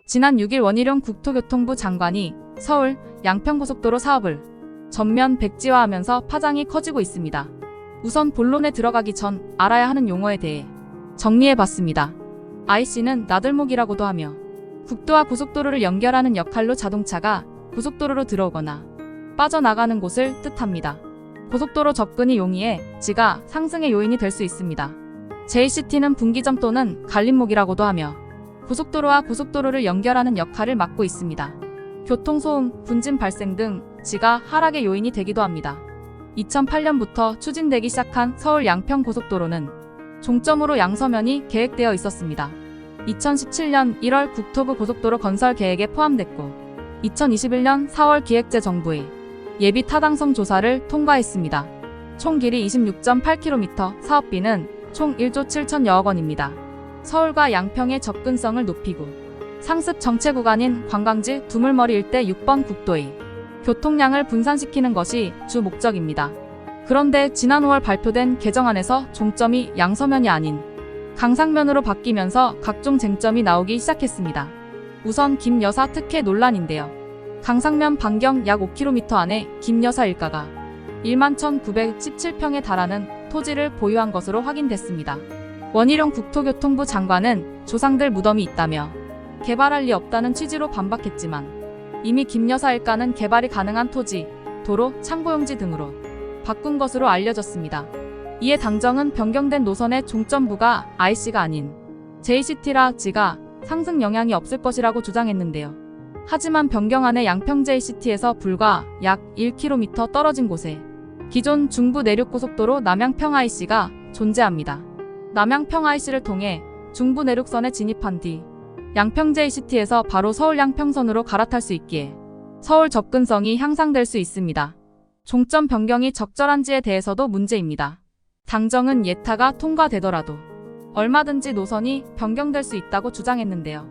지난 6일 원희룡 국토교통부 장관이 서울 양평고속도로 사업을 전면 백지화하면서 파장이 커지고 있습니다. 우선 본론에 들어가기 전 알아야 하는 용어에 대해 정리해봤습니다. IC는 나들목이라고도 하며 국도와 고속도로를 연결하는 역할로 자동차가 고속도로로 들어오거나 빠져나가는 곳을 뜻합니다. 고속도로 접근이 용이해 G가 상승의 요인이 될 수 있습니다. JCT는 분기점 또는 갈림목이라고도 하며 고속도로와 고속도로를 연결하는 역할을 맡고 있습니다. 교통소음, 분진 발생 등 G가 하락의 요인이 되기도 합니다. 2008년부터 추진되기 시작한 서울 양평고속도로는 종점으로 양서면이 계획되어 있었습니다. 2017년 1월 국토부 고속도로 건설 계획에 포함됐고 2021년 4월 기획재정부의 예비 타당성 조사를 통과했습니다. 총 길이 26.8km, 사업비는 총 1조 7천여억 원입니다. 서울과 양평의 접근성을 높이고 상습 정체 구간인 관광지 두물머리 일대 6번 국도의 교통량을 분산시키는 것이 주 목적입니다. 그런데 지난 5월 발표된 개정안에서 종점이 양서면이 아닌 강상면으로 바뀌면서 각종 쟁점이 나오기 시작했습니다. 우선 김여사 특혜 논란인데요. 강상면 반경 약 5km 안에 김여사 일가가 11,917평에 달하는 토지를 보유한 것으로 확인됐습니다. 원희룡 국토교통부 장관은 조상들 무덤이 있다며 개발할 리 없다는 취지로 반박했지만 이미 김여사 일가는 개발이 가능한 토지, 도로, 창고용지 등으로 바꾼 것으로 알려졌습니다. 이에 당정은 변경된 노선의 종점부가 IC가 아닌 JCT라 G가 상승 영향이 없을 것이라고 주장했는데요. 하지만 변경안의 양평 JCT에서 불과 약 1km 떨어진 곳에 기존 중부 내륙고속도로 남양평 IC가 존재합니다. 남양평 IC를 통해 중부 내륙선에 진입한 뒤 양평 JCT에서 바로 서울 양평선으로 갈아탈 수 있기에 서울 접근성이 향상될 수 있습니다. 종점 변경이 적절한지에 대해서도 문제입니다. 당정은 예타가 통과되더라도 얼마든지 노선이 변경될 수 있다고 주장했는데요.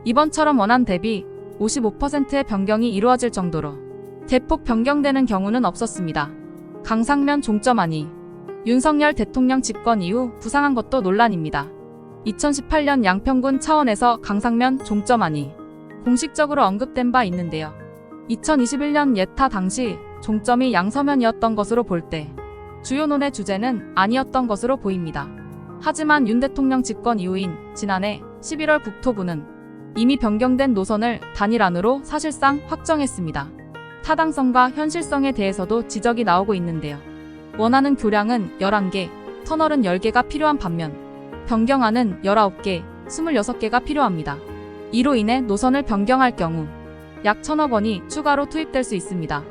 이번처럼 원안 대비 55%의 변경이 이루어질 정도로 대폭 변경되는 경우는 없었습니다. 강상면 종점안이 윤석열 대통령 집권 이후 부상한 것도 논란입니다. 2018년 양평군 차원에서 강상면 종점안이 공식적으로 언급된 바 있는데요. 2021년 예타 당시 종점이 양서면이었던 것으로 볼 때 주요 논의 주제는 아니었던 것으로 보입니다. 하지만 윤 대통령 집권 이후인 지난해 11월 국토부는 이미 변경된 노선을 단일안으로 사실상 확정했습니다. 타당성과 현실성에 대해서도 지적이 나오고 있는데요. 원하는 교량은 11개, 터널은 10개가 필요한 반면 변경안은 19개, 26개가 필요합니다. 이로 인해 노선을 변경할 경우 약 1,000억 원이 추가로 투입될 수 있습니다.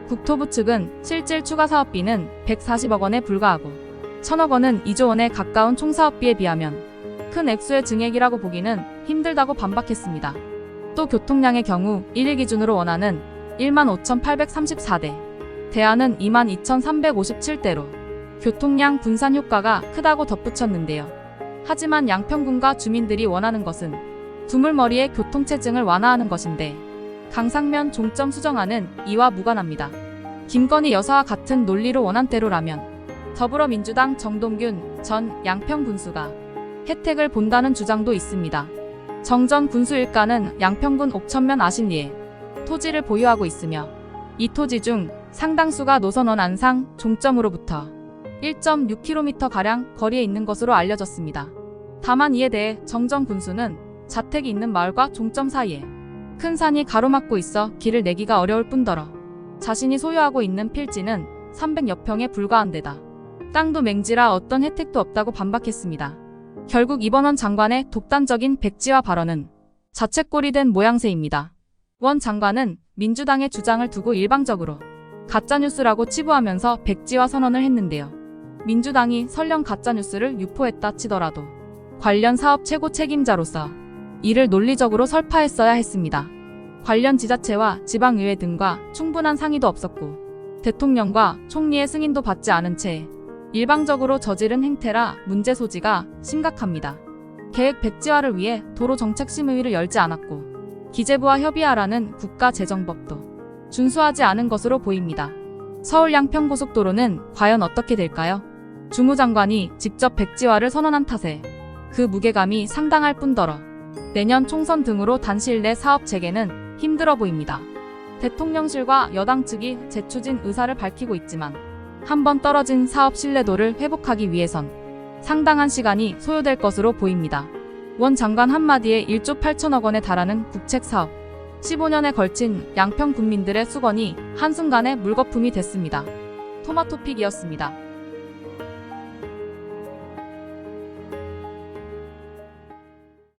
국토부 측은 실질 추가 사업비는 140억 원에 불과하고 1,000억 원은 2조 원에 가까운 총사업비에 비하면 큰 액수의 증액이라고 보기는 힘들다고 반박했습니다. 또 교통량의 경우 1일 기준으로 원안은 15,834대, 대안은 22,357대로 교통량 분산 효과가 크다고 덧붙였는데요. 하지만 양평군과 주민들이 원하는 것은 두물머리의 교통체증을 완화하는 것인데 강상면 종점 수정안은 이와 무관합니다. 김건희 여사와 같은 논리로 원안대로라면 더불어민주당 정동균 전 양평 군수가 혜택을 본다는 주장도 있습니다. 정 전 군수 일가는 양평군 옥천면 아실리에 토지를 보유하고 있으며 이 토지 중 상당수가 노선 원안상 종점으로부터 1.6km가량 거리에 있는 것으로 알려졌습니다. 다만 이에 대해 정 전 군수는 자택이 있는 마을과 종점 사이에 큰 산이 가로막고 있어 길을 내기가 어려울 뿐더러 자신이 소유하고 있는 필지는 300여 평에 불과한 데다 땅도 맹지라 어떤 혜택도 없다고 반박했습니다. 결국 이번원 장관의 독단적인 백지화 발언은 자책골이 된 모양새입니다. 원 장관은 민주당의 주장을 두고 일방적으로 가짜뉴스라고 치부하면서 백지화 선언을 했는데요. 민주당이 설령 가짜뉴스를 유포했다 치더라도 관련 사업 최고 책임자로서 이를 논리적으로 설파했어야 했습니다. 관련 지자체와 지방의회 등과 충분한 상의도 없었고 대통령과 총리의 승인도 받지 않은 채 일방적으로 저지른 행태라 문제 소지가 심각합니다. 계획 백지화를 위해 도로정책심의위를 열지 않았고 기재부와 협의하라는 국가재정법도 준수하지 않은 것으로 보입니다. 서울 양평고속도로는 과연 어떻게 될까요? 주무장관이 직접 백지화를 선언한 탓에 그 무게감이 상당할 뿐더러 내년 총선 등으로 단시일 내 사업 재개는 힘들어 보입니다. 대통령실과 여당 측이 재추진 의사를 밝히고 있지만 한번 떨어진 사업 신뢰도를 회복하기 위해선 상당한 시간이 소요될 것으로 보입니다. 원 장관 한마디에 1조 8천억 원에 달하는 국책사업, 15년에 걸친 양평 군민들의 수건이 한순간에 물거품이 됐습니다. 토마토픽이었습니다.